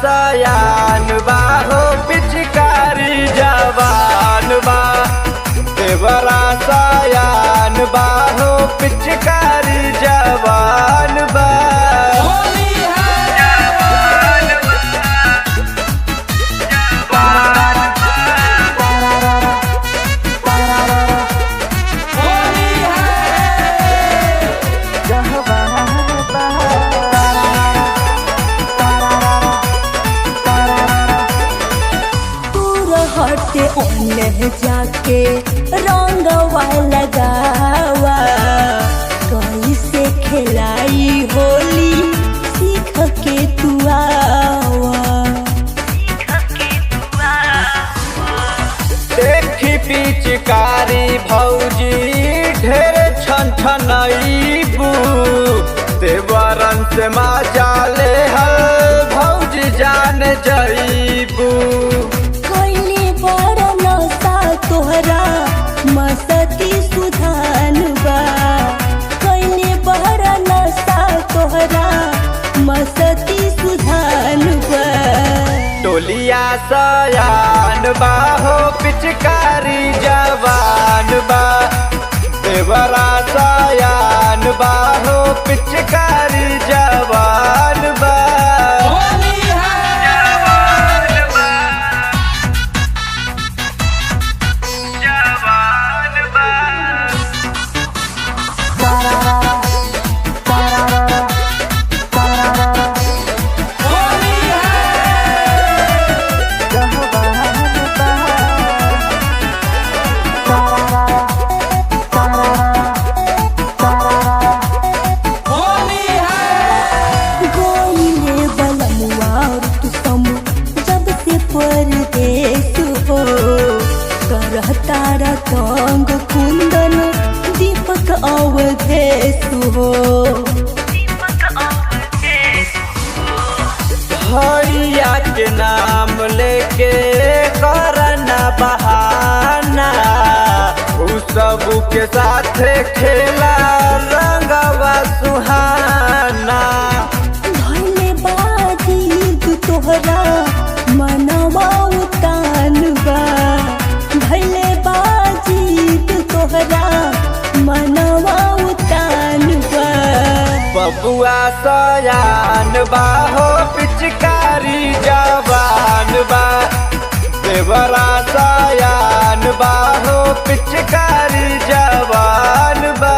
सयान बा हो पिचकारी जवान बा। देवरा सयान बा हो पिचकारी जवान बा। हटे ओने जाके रंगवा लगावा, कैसे खिलाई होली सीख के तू आवा। देखी पिचकारी भौजी ढेर छन छनईबू, देवरन से मजा ले हल भौजी जान जईबू। तोहरा मस्ती सुधान बा, कैले बहरा नशा तोहरा मस्ती सुधान बा। टोलिया सयान बा हो पिचकारी जवान बा। देवरा सयान बा हो पिचकारी जवान बा। तारा तंग कुंदन दीपक अवधेश हो। भैया के नाम लेके करना बहाना, उ सब के साथ खेला रंगवा सुहाना। भले बाजी तोहरा मनवा उतान बा, भले बाजी तोहरा मनवा उतान बा। बबुआ सयान बा हो पिचकारी जवान बा। देवरा सयान बा हो पिचकारी जवान बा।